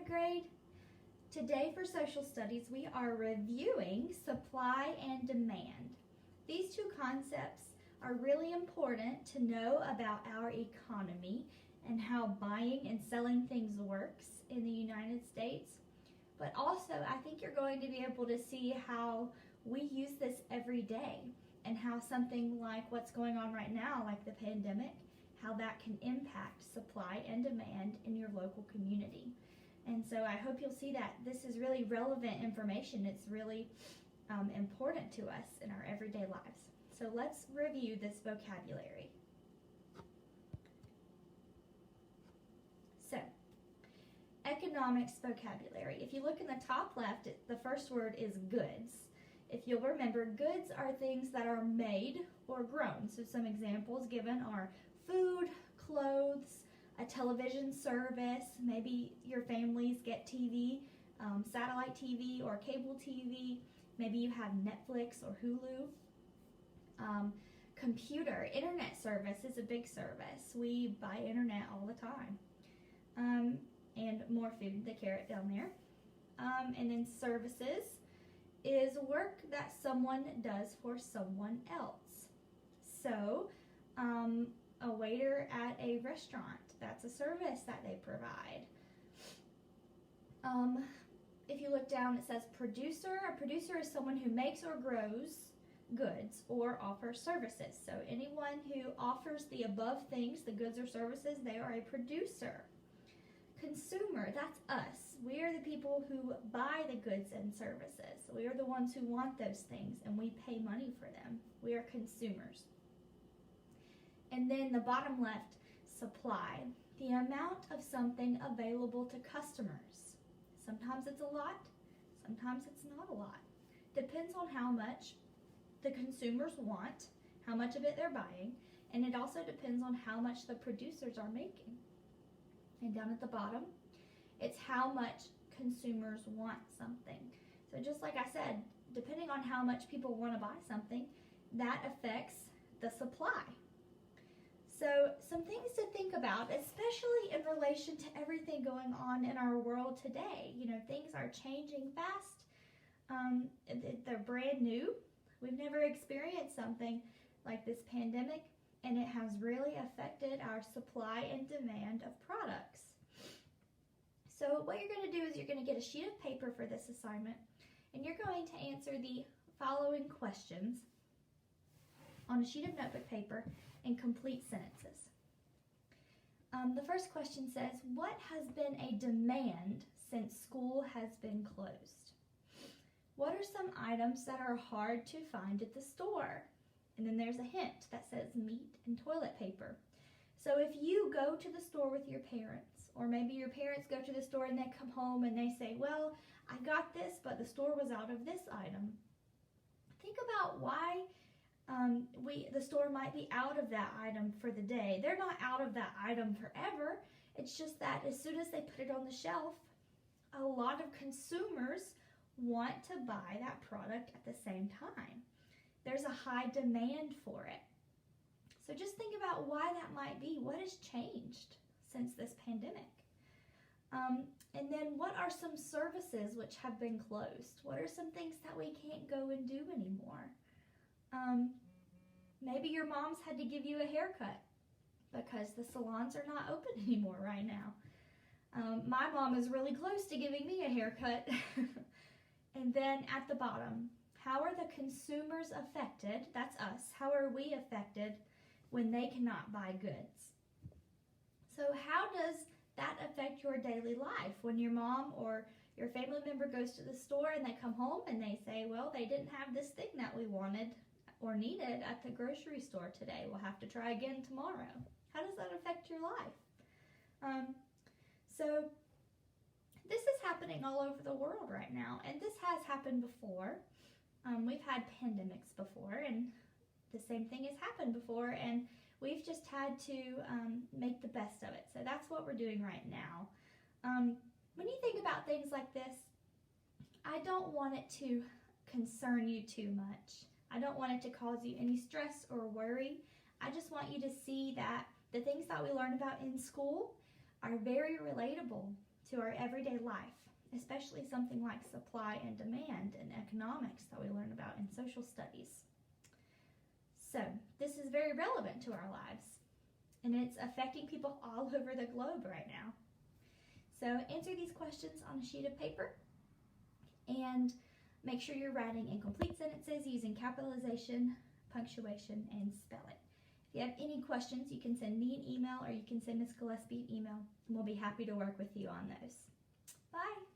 grade? Today for social studies, we are reviewing supply and demand. These two concepts are really important to know about our economy and how buying and selling things works in the United States. But also, I think you're going to be able to see how we use this every day and how something like what's going on right now, like the pandemic, how that can impact supply and demand in your local community. And so I hope you'll see that this is really relevant information. It's really important to us in our everyday lives. So let's review this vocabulary. So, economics vocabulary. If you look in the top left, the first word is goods. If you'll remember, goods are things that are made or grown. So some examples given are food, clothes, a television service, maybe your families get TV, satellite TV or cable TV, maybe you have Netflix or Hulu. Computer, internet service is a big service. We buy internet all the time. And more food, the carrot down there. And then services is work that someone does for someone else. So, a waiter at a restaurant, that's a service that they provide. If you look down, it says producer. A producer is someone who makes or grows goods or offers services. So anyone who offers the above things, the goods or services, they are a producer. Consumer, that's us. We are the people who buy the goods and services. We are the ones who want those things and we pay money for them. We are consumers. And then the bottom left, supply, the amount of something available to customers. Sometimes it's a lot, sometimes it's not a lot. Depends on how much the consumers want, how much of it they're buying, and it also depends on how much the producers are making. And down at the bottom, it's how much consumers want something. So just like I said, depending on how much people want to buy something, that affects the supply. So some things to think about, especially in relation to everything going on in our world today. You know, things are changing fast. They're brand new. We've never experienced something like this pandemic, and it has really affected our supply and demand of products. So what you're going to do is you're going to get a sheet of paper for this assignment, and you're going to answer the following questions on a sheet of notebook paper in complete sentences. The first question says, what has been a demand since school has been closed? What are some items that are hard to find at the store? And then there's a hint that says meat and toilet paper. So if you go to the store with your parents, or maybe your parents go to the store and they come home and they say, well, I got this, but the store was out of this item. Think about why the store might be out of that item for the day. They're not out of that item forever. It's just that as soon as they put it on the shelf, a lot of consumers want to buy that product at the same time. There's a high demand for it. So just think about why that might be. What has changed since this pandemic? And then what are some services which have been closed? What are some things that we can't go and do anymore? Maybe your mom's had to give you a haircut because the salons are not open anymore right now. My mom is really close to giving me a haircut. And then at the bottom, how are the consumers affected? That's us. How are we affected when they cannot buy goods? So how does that affect your daily life when your mom or your family member goes to the store and they come home and they say, well, they didn't have this thing that we wanted or needed at the grocery store today. We'll have to try again tomorrow. How does that affect your life? So this is happening all over the world right now, and this has happened before. We've had pandemics before, and the same thing has happened before, and we've just had to make the best of it. So that's what we're doing right now. When you think about things like this, I don't want it to concern you too much. I don't want it to cause you any stress or worry. I just want you to see that the things that we learn about in school are very relatable to our everyday life, especially something like supply and demand and economics that we learn about in social studies. So this is very relevant to our lives, and it's affecting people all over the globe right now. So answer these questions on a sheet of paper, and make sure you're writing in complete sentences using capitalization, punctuation, and spelling. If you have any questions, you can send me an email or you can send Ms. Gillespie an email, and we'll be happy to work with you on those. Bye!